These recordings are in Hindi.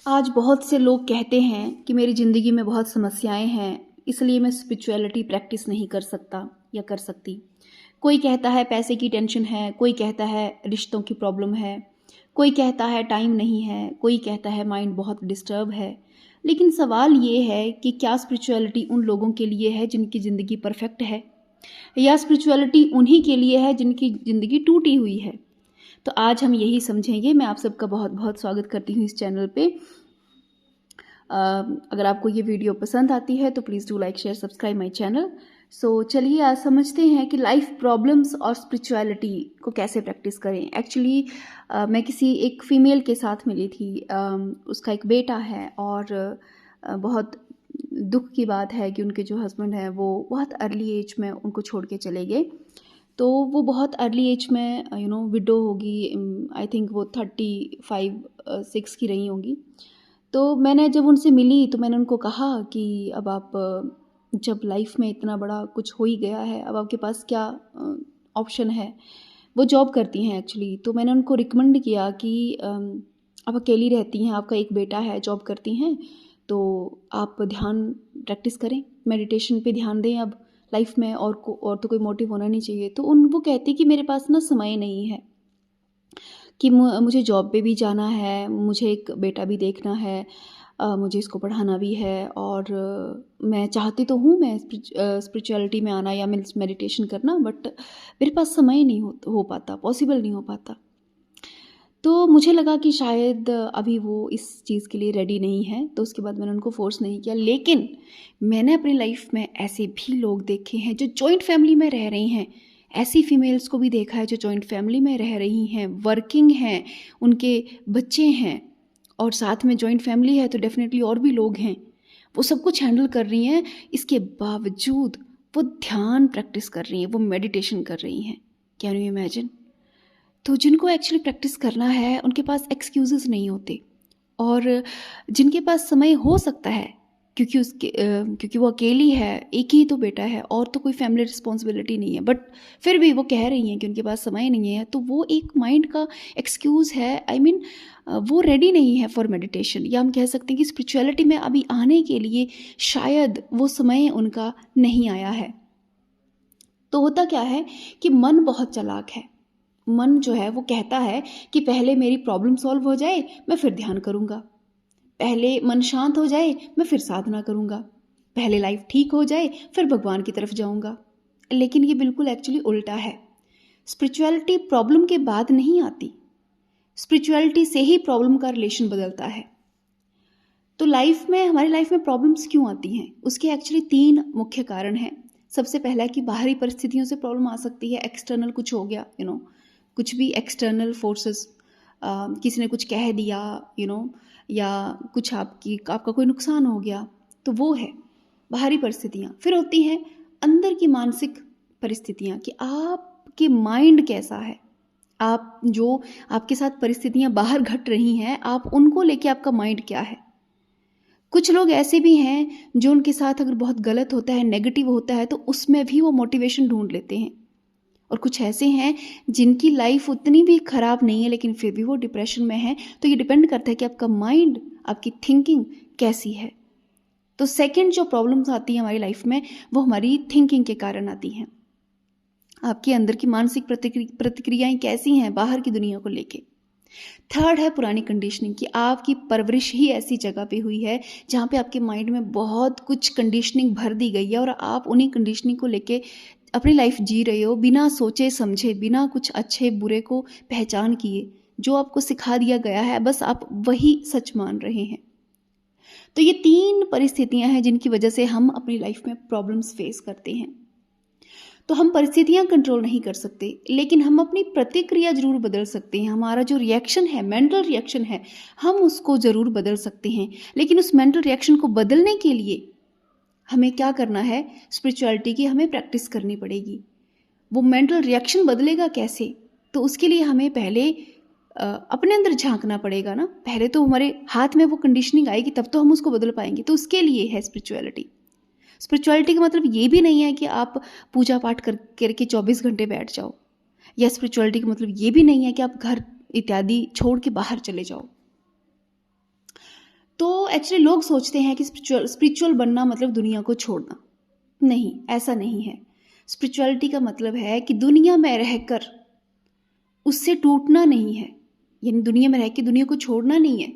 आज बहुत से लोग कहते हैं कि मेरी ज़िंदगी में बहुत समस्याएं हैं, इसलिए मैं स्पिरिचुअलिटी प्रैक्टिस नहीं कर सकता या कर सकती। कोई कहता है पैसे की टेंशन है, कोई कहता है रिश्तों की प्रॉब्लम है, कोई कहता है टाइम नहीं है, कोई कहता है माइंड बहुत डिस्टर्ब है। लेकिन सवाल ये है कि क्या स्पिरिचुअलिटी उन लोगों के लिए है जिनकी ज़िंदगी परफेक्ट है, या स्पिरिचुअलिटी उन्हीं के लिए है जिनकी ज़िंदगी टूटी हुई है। तो आज हम यही समझेंगे। मैं आप सबका बहुत बहुत स्वागत करती हूँ इस चैनल पे। अगर आपको ये वीडियो पसंद आती है तो please do like share subscribe my channel. So चलिए आज समझते हैं कि लाइफ प्रॉब्लम्स और स्पिरिचुअलिटी को कैसे प्रैक्टिस करें। एक्चुअली मैं किसी एक फ़ीमेल के साथ मिली थी। उसका एक बेटा है और बहुत दुख की बात है कि उनके जो हस्बैंड हैं वो बहुत अर्ली एज में उनको छोड़ के चले गए। तो वो बहुत अर्ली एज में विडो होगी। आई थिंक वो 35-6 की रही होंगी। तो मैंने जब उनसे मिली तो मैंने उनको कहा कि अब आप जब लाइफ में इतना बड़ा कुछ हो ही गया है, अब आपके पास क्या ऑप्शन है। वो जॉब करती हैं एक्चुअली। तो मैंने उनको रिकमेंड किया कि आप अकेली रहती हैं, आपका एक बेटा है, जॉब करती हैं, तो आप ध्यान प्रैक्टिस करें, मेडिटेशन पे ध्यान दें अब लाइफ में। और तो कोई मोटिव होना नहीं चाहिए। तो वो कहती कि मेरे पास ना समय नहीं है, कि मुझे जॉब पे भी जाना है, मुझे एक बेटा भी देखना है, मुझे इसको पढ़ाना भी है। और मैं चाहती तो हूँ मैं स्पिरिचुअलिटी में आना या मेडिटेशन करना, बट मेरे पास समय नहीं हो पाता, पॉसिबल नहीं हो पाता। तो मुझे लगा कि शायद अभी वो इस चीज़ के लिए रेडी नहीं है, तो उसके बाद मैंने उनको फ़ोर्स नहीं किया। लेकिन मैंने अपनी लाइफ में ऐसे भी लोग देखे हैं जो जॉइंट फैमिली में रह रही हैं। ऐसी फीमेल्स को भी देखा है जो जॉइंट फैमिली में रह रही हैं, वर्किंग हैं, उनके बच्चे हैं और साथ में जॉइंट फैमिली है तो डेफिनेटली और भी लोग हैं। वो सब कुछ हैंडल कर रही हैं, इसके बावजूद वो ध्यान प्रैक्टिस कर रही हैं, वो मेडिटेशन कर रही हैं। Can you imagine? तो जिनको एक्चुअली प्रैक्टिस करना है उनके पास एक्सक्यूज़ेस नहीं होते। और जिनके पास समय हो सकता है क्योंकि वो अकेली है, एक ही तो बेटा है और तो कोई फैमिली रिस्पॉन्सिबिलिटी नहीं है, बट फिर भी वो कह रही हैं कि उनके पास समय नहीं है, तो वो एक माइंड का एक्सक्यूज़ है। आई मीन वो रेडी नहीं है फॉर मेडिटेशन, या हम कह सकते हैं कि स्पिरिचुअलिटी में अभी आने के लिए शायद वो समय उनका नहीं आया है। तो होता क्या है कि मन बहुत चालाक है। मन जो है वो कहता है कि पहले मेरी प्रॉब्लम सॉल्व हो जाए, मैं फिर ध्यान करूँगा। पहले मन शांत हो जाए, मैं फिर साधना करूँगा। पहले लाइफ ठीक हो जाए, फिर भगवान की तरफ जाऊँगा। लेकिन ये बिल्कुल एक्चुअली उल्टा है। स्पिरिचुअलिटी प्रॉब्लम के बाद नहीं आती, स्पिरिचुअलिटी से ही प्रॉब्लम का रिलेशन बदलता है। तो हमारी लाइफ में प्रॉब्लम्स क्यों आती हैं? उसके एक्चुअली 3 मुख्य कारण हैं। सबसे पहला कि बाहरी परिस्थितियों से प्रॉब्लम आ सकती है। एक्सटर्नल कुछ हो गया, कुछ भी एक्सटर्नल फोर्सेस, किसी ने कुछ कह दिया, या कुछ आपका कोई नुकसान हो गया, तो वो है बाहरी परिस्थितियाँ। फिर होती हैं अंदर की मानसिक परिस्थितियाँ कि आपके माइंड कैसा है, आप जो आपके साथ परिस्थितियाँ बाहर घट रही हैं, आप उनको लेके आपका माइंड क्या है। कुछ लोग ऐसे भी हैं जो उनके साथ अगर बहुत गलत होता है, नेगेटिव होता है, तो उसमें भी वो मोटिवेशन ढूंढ लेते हैं। और कुछ ऐसे हैं जिनकी लाइफ उतनी भी ख़राब नहीं है लेकिन फिर भी वो डिप्रेशन में है। तो ये डिपेंड करता है कि आपका माइंड, आपकी थिंकिंग कैसी है। तो सेकंड जो प्रॉब्लम्स आती हैं हमारी लाइफ में, वो हमारी थिंकिंग के कारण आती हैं। आपके अंदर की मानसिक प्रतिक्रियाएं कैसी हैं बाहर की दुनिया को लेके। थर्ड है पुरानी कंडीशनिंग, कि आपकी परवरिश ही ऐसी जगह पे हुई है जहाँ पे आपके माइंड में बहुत कुछ कंडीशनिंग भर दी गई है और आप उन्हीं कंडीशनिंग को लेके अपनी लाइफ जी रहे हो, बिना सोचे समझे, बिना कुछ अच्छे बुरे को पहचान किए। जो आपको सिखा दिया गया है बस आप वही सच मान रहे हैं। तो ये 3 परिस्थितियां हैं जिनकी वजह से हम अपनी लाइफ में प्रॉब्लम्स फेस करते हैं। तो हम परिस्थितियां कंट्रोल नहीं कर सकते, लेकिन हम अपनी प्रतिक्रिया जरूर बदल सकते हैं। हमारा जो रिएक्शन है, मेंटल रिएक्शन है, हम उसको ज़रूर बदल सकते हैं। लेकिन उस मेंटल रिएक्शन को बदलने के लिए हमें क्या करना है? स्पिरिचुअलिटी की हमें प्रैक्टिस करनी पड़ेगी। वो मेंटल रिएक्शन बदलेगा कैसे? तो उसके लिए हमें पहले अपने अंदर झांकना पड़ेगा ना। पहले तो हमारे हाथ में वो कंडीशनिंग आएगी, तब तो हम उसको बदल पाएंगे। तो उसके लिए है स्पिरिचुअलिटी। स्पिरिचुअलिटी का मतलब ये भी नहीं है कि आप पूजा पाठ करके 24 घंटे बैठ जाओ, या स्पिरिचुअलिटी का मतलब ये भी नहीं है कि आप घर इत्यादि छोड़ के बाहर चले जाओ। तो एक्चुअली लोग सोचते हैं कि स्पिरिचुअल बनना मतलब दुनिया को छोड़ना। नहीं, ऐसा नहीं है। स्पिरिचुअलिटी का मतलब है कि दुनिया में रहकर उससे टूटना नहीं है, यानी दुनिया में रह के दुनिया को छोड़ना नहीं है,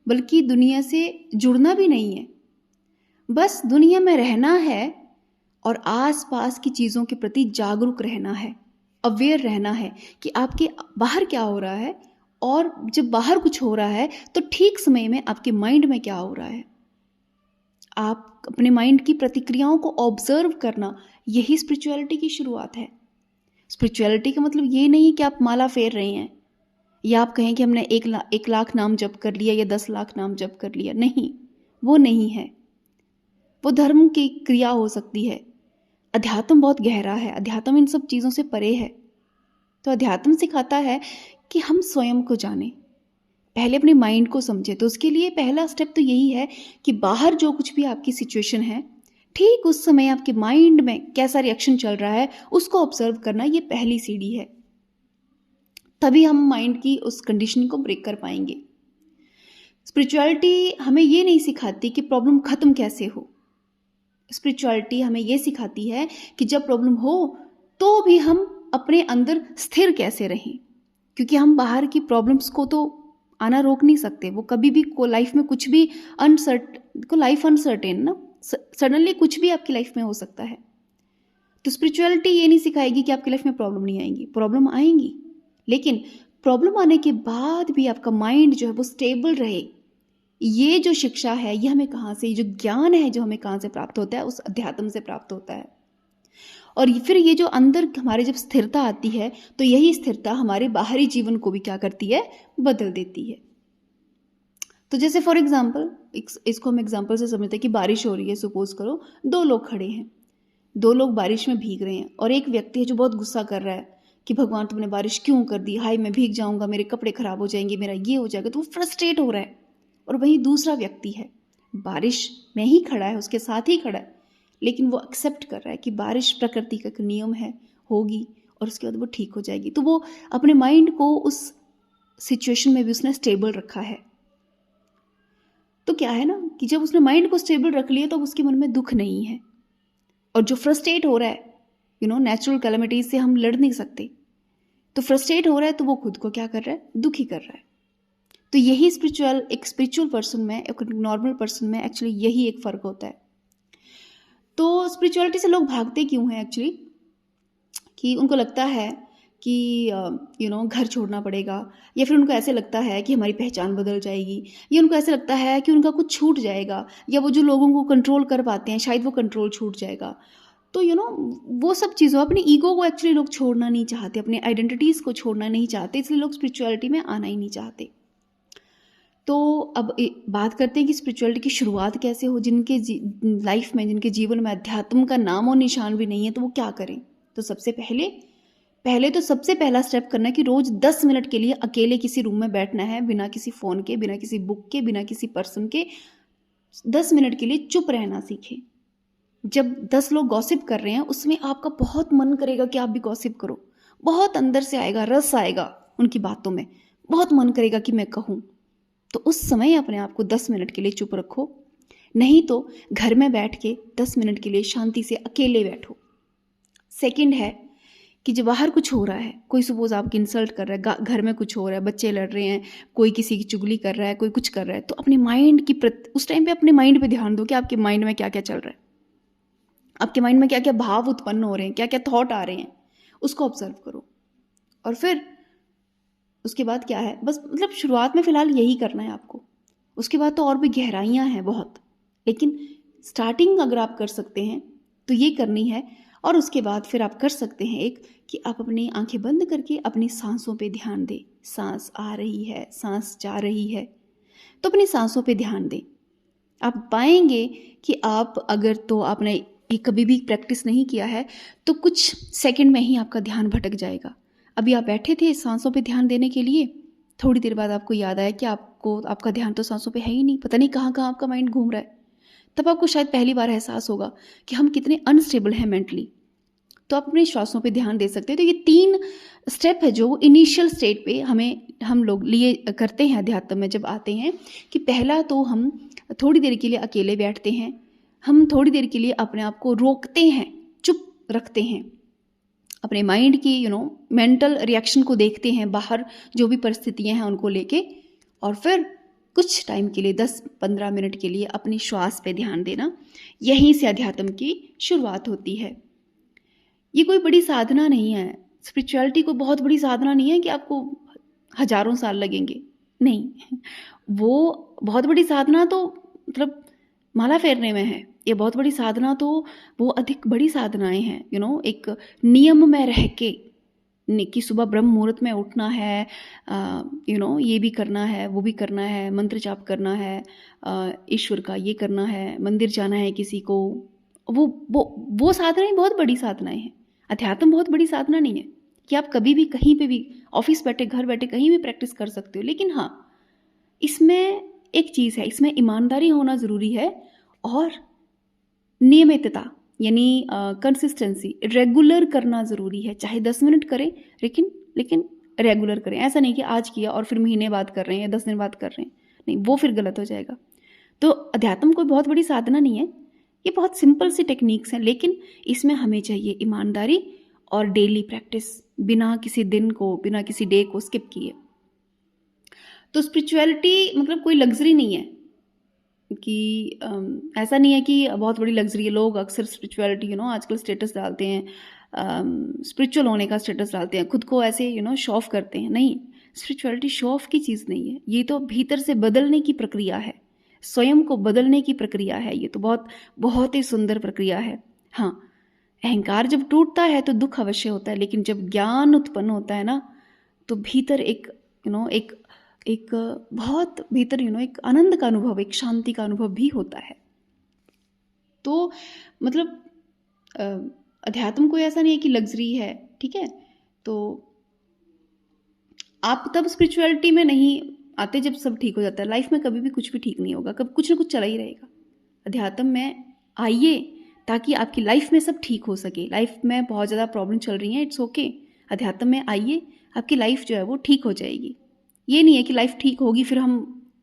बल्कि दुनिया से जुड़ना भी नहीं है। बस दुनिया में रहना है और आसपास की चीज़ों के प्रति जागरूक रहना है, अवेयर रहना है कि आपके बाहर क्या हो रहा है, और जब बाहर कुछ हो रहा है तो ठीक समय में आपके माइंड में क्या हो रहा है। आप अपने माइंड की प्रतिक्रियाओं को ऑब्जर्व करना, यही स्पिरिचुअलिटी की शुरुआत है। स्पिरिचुअलिटी का मतलब ये नहीं कि आप माला फेर रहे हैं या आप कहें कि हमने 1 लाख नाम जप कर लिया या 10 लाख नाम जप कर लिया। नहीं, वो नहीं है। वो धर्म की क्रिया हो सकती है। अध्यात्म बहुत गहरा है, अध्यात्म इन सब चीज़ों से परे है। तो अध्यात्म सिखाता है कि हम स्वयं को जानें, पहले अपने माइंड को समझें। तो उसके लिए पहला स्टेप तो यही है कि बाहर जो कुछ भी आपकी सिचुएशन है, ठीक उस समय आपके माइंड में कैसा रिएक्शन चल रहा है उसको ऑब्जर्व करना, ये पहली सीढ़ी है। तभी हम माइंड की उस कंडीशनिंग को ब्रेक कर पाएंगे। स्पिरिचुअलिटी हमें ये नहीं सिखाती कि प्रॉब्लम खत्म कैसे हो। स्पिरिचुअलिटी हमें ये सिखाती है कि जब प्रॉब्लम हो तो भी हम अपने अंदर स्थिर कैसे रहें, क्योंकि हम बाहर की प्रॉब्लम्स को तो आना रोक नहीं सकते। वो कभी भी लाइफ में कुछ भी लाइफ अनसर्टेन ना, सडनली कुछ भी आपकी लाइफ में हो सकता है। तो स्पिरिचुअलिटी ये नहीं सिखाएगी कि आपकी लाइफ में प्रॉब्लम नहीं आएंगी, प्रॉब्लम आएंगी, लेकिन प्रॉब्लम आने के बाद भी आपका माइंड जो है वो स्टेबल रहे। ये जो शिक्षा है ये हमें कहाँ से, ये जो ज्ञान है जो हमें कहाँ से प्राप्त होता है, उस अध्यात्म से प्राप्त होता है। और फिर ये जो अंदर हमारे जब स्थिरता आती है तो यही स्थिरता हमारे बाहरी जीवन को भी क्या करती है, बदल देती है। तो जैसे फॉर एग्जाम्पल, इसको हम एग्जाम्पल से समझते हैं कि बारिश हो रही है। सपोज करो 2 लोग खड़े हैं, 2 लोग बारिश में भीग रहे हैं, और एक व्यक्ति है जो बहुत गुस्सा कर रहा है कि भगवान तुमने बारिश क्यों कर दी, हाय मैं भीग जाऊंगा, मेरे कपड़े खराब हो जाएंगे, मेरा ये हो जाएगा। तो वो फ्रस्ट्रेट हो रहा है। और वहीं दूसरा व्यक्ति है, बारिश में ही खड़ा है, उसके साथ ही खड़ा है, लेकिन वो एक्सेप्ट कर रहा है कि बारिश प्रकृति का एक नियम है, होगी और उसके बाद वो ठीक हो जाएगी। तो वो अपने माइंड को उस सिचुएशन में भी उसने स्टेबल रखा है। तो क्या है ना कि जब उसने माइंड को स्टेबल रख लिया तो उसके मन में दुख नहीं है। और जो फ्रस्ट्रेट हो रहा है, नेचुरल कैलेमिटीज से हम लड़ नहीं सकते, तो फ्रस्ट्रेट हो रहा है तो वो खुद को क्या कर रहा है, दुखी कर रहा है। तो यही एक स्पिरिचुअल पर्सन में, एक नॉर्मल पर्सन में एक्चुअली यही एक फ़र्क होता है। तो स्पिरिचुअलिटी से लोग भागते क्यों हैं एक्चुअली, कि उनको लगता है कि घर छोड़ना पड़ेगा, या फिर उनको ऐसे लगता है कि हमारी पहचान बदल जाएगी, या उनको ऐसे लगता है कि उनका कुछ छूट जाएगा, या वो जो लोगों को कंट्रोल कर पाते हैं शायद वो कंट्रोल छूट जाएगा। तो वो सब चीज़ों, अपनी ईगो को एक्चुअली लोग छोड़ना नहीं चाहते, अपने आइडेंटिटीज़ को छोड़ना नहीं चाहते, इसलिए लोग स्पिरिचुअलिटी में आना ही नहीं चाहते। तो अब बात करते हैं कि स्पिरिचुअलिटी की शुरुआत कैसे हो। जिनके लाइफ में, जिनके जीवन में अध्यात्म का नाम और निशान भी नहीं है, तो वो क्या करें। तो सबसे सबसे पहला स्टेप करना है कि रोज़ 10 मिनट के लिए अकेले किसी रूम में बैठना है, बिना किसी फ़ोन के, बिना किसी बुक के, बिना किसी पर्सन के। 10 मिनट के लिए चुप रहना सीखें। जब 10 लोग गॉसिप कर रहे हैं उसमें आपका बहुत मन करेगा कि आप भी गॉसिप करो, बहुत अंदर से आएगा, रस आएगा उनकी बातों में, बहुत मन करेगा कि मैं कहूँ। तो उस समय अपने आप को 10 मिनट के लिए चुप रखो, नहीं तो घर में बैठ के 10 मिनट के लिए शांति से अकेले बैठो। सेकंड है कि जब बाहर कुछ हो रहा है, कोई सपोज आपकी इंसल्ट कर रहा है, घर में कुछ हो रहा है, बच्चे लड़ रहे हैं, कोई किसी की चुगली कर रहा है, कोई कुछ कर रहा है, तो अपने माइंड की उस टाइम पे अपने माइंड पे ध्यान दो कि आपके माइंड में क्या क्या चल रहा है, आपके माइंड में क्या क्या भाव उत्पन्न हो रहे हैं, क्या क्या थॉट आ रहे हैं, उसको ऑब्जर्व करो। और फिर उसके बाद क्या है, बस मतलब शुरुआत में फ़िलहाल यही करना है आपको। उसके बाद तो और भी गहराइयाँ हैं बहुत, लेकिन स्टार्टिंग अगर आप कर सकते हैं तो ये करनी है। और उसके बाद फिर आप कर सकते हैं एक कि आप अपनी आंखें बंद करके अपनी सांसों पे ध्यान दें। सांस आ रही है, सांस जा रही है, तो अपनी सांसों पे ध्यान दें। आप पाएंगे कि आप अगर तो आपने ये कभी भी प्रैक्टिस नहीं किया है तो कुछ सेकंड में ही आपका ध्यान भटक जाएगा। अभी आप बैठे थे सांसों पे ध्यान देने के लिए, थोड़ी देर बाद आपको याद आया कि आपका ध्यान तो सांसों पे है ही नहीं, पता नहीं कहाँ कहाँ आपका माइंड घूम रहा है। तब आपको शायद पहली बार एहसास होगा कि हम कितने अनस्टेबल हैं मेंटली। तो आप अपने श्वासों पे ध्यान दे सकते हैं। तो ये 3 स्टेप है जो इनिशियल स्टेट पे हम लोग लिए करते हैं अध्यात्म में जब आते हैं, कि पहला तो हम थोड़ी देर के लिए अकेले बैठते हैं, हम थोड़ी देर के लिए अपने आप को रोकते हैं, चुप रखते हैं, अपने माइंड की मेंटल रिएक्शन को देखते हैं, बाहर जो भी परिस्थितियां हैं उनको लेके, और फिर कुछ टाइम के लिए 10-15 मिनट के लिए अपनी श्वास पे ध्यान देना। यहीं से अध्यात्म की शुरुआत होती है। ये कोई बड़ी साधना नहीं है, स्पिरिचुअलिटी को बहुत बड़ी साधना नहीं है कि आपको हजारों साल लगेंगे, नहीं। वो बहुत बड़ी साधना तो मतलब माला फेरने में है, ये बहुत बड़ी साधना तो वो अधिक बड़ी साधनाएं हैं। एक नियम में रह के कि सुबह ब्रह्म मुहूर्त में उठना है, ये भी करना है, वो भी करना है, मंत्र जाप करना है, ईश्वर का ये करना है, मंदिर जाना है किसी को, वो साधनाएं बहुत बड़ी साधनाएं हैं। अध्यात्म बहुत बड़ी साधना नहीं है कि आप कभी भी कहीं पे भी ऑफिस बैठे, घर बैठे कहीं भी प्रैक्टिस कर सकते हो। लेकिन हाँ, इसमें एक चीज़ है, इसमें ईमानदारी होना ज़रूरी है और नियमितता यानी कंसिस्टेंसी, रेगुलर करना ज़रूरी है। चाहे 10 मिनट करें, लेकिन रेगुलर करें। ऐसा नहीं कि आज किया और फिर महीने बाद कर रहे हैं या 10 दिन बाद कर रहे हैं, नहीं, वो फिर गलत हो जाएगा। तो अध्यात्म कोई बहुत बड़ी साधना नहीं है, ये बहुत सिंपल सी टेक्निक्स हैं, लेकिन इसमें हमें चाहिए ईमानदारी और डेली प्रैक्टिस, बिना किसी दिन को, बिना किसी डे को स्किप किए। तो स्पिरिचुअलिटी मतलब कोई लग्जरी नहीं है कि ऐसा नहीं है कि बहुत बड़ी लग्जरी है। लोग अक्सर स्पिरिचुअलिटी आजकल स्टेटस डालते हैं, स्पिरिचुअल होने का स्टेटस डालते हैं, खुद को ऐसे शो ऑफ करते हैं। नहीं, स्पिरिचुअलिटी शो ऑफ की चीज़ नहीं है, ये तो भीतर से बदलने की प्रक्रिया है, स्वयं को बदलने की प्रक्रिया है। ये तो बहुत बहुत ही सुंदर प्रक्रिया है। हाँ, अहंकार जब टूटता है तो दुख अवश्य होता है, लेकिन जब ज्ञान उत्पन्न होता है ना, तो भीतर एक बहुत भीतर एक आनंद का अनुभव, एक शांति का अनुभव भी होता है। तो मतलब अध्यात्म कोई ऐसा नहीं है कि लग्जरी है, ठीक है। तो आप तब स्पिरिचुअलिटी में नहीं आते जब सब ठीक हो जाता है। लाइफ में कभी भी कुछ भी ठीक नहीं होगा, कभी कुछ ना कुछ चला ही रहेगा। अध्यात्म में आइए ताकि आपकी लाइफ में सब ठीक हो सके। लाइफ में बहुत ज़्यादा प्रॉब्लम चल रही है, इट्स ओके, अध्यात्म में आइए, आपकी लाइफ जो है वो ठीक हो जाएगी। ये नहीं है कि लाइफ ठीक होगी फिर हम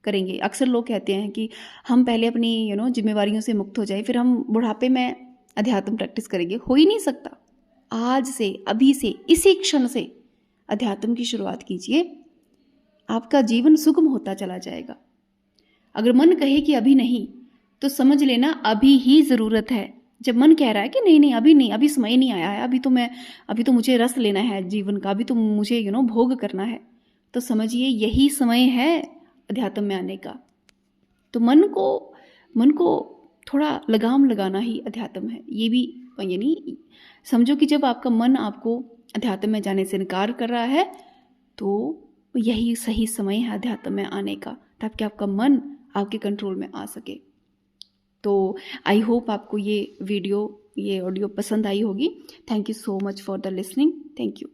करेंगे। अक्सर लोग कहते हैं कि हम पहले अपनी जिम्मेवारियों से मुक्त हो जाए, फिर हम बुढ़ापे में अध्यात्म प्रैक्टिस करेंगे। हो ही नहीं सकता। आज से, अभी से, इसी क्षण से अध्यात्म की शुरुआत कीजिए, आपका जीवन सुगम होता चला जाएगा। अगर मन कहे कि अभी नहीं, तो समझ लेना अभी ही ज़रूरत है। जब मन कह रहा है कि नहीं अभी नहीं, अभी समय नहीं आया है, अभी तो मुझे रस लेना है जीवन का, अभी तो मुझे भोग करना है, तो समझिए यही समय है अध्यात्म में आने का। तो मन को थोड़ा लगाम लगाना ही अध्यात्म है। ये भी यानी समझो कि जब आपका मन आपको अध्यात्म में जाने से इनकार कर रहा है, तो यही सही समय है अध्यात्म में आने का, ताकि आपका मन आपके कंट्रोल में आ सके। तो आई होप आपको ये वीडियो, ये ऑडियो पसंद आई होगी। Thank you so much for the listening. Thank you.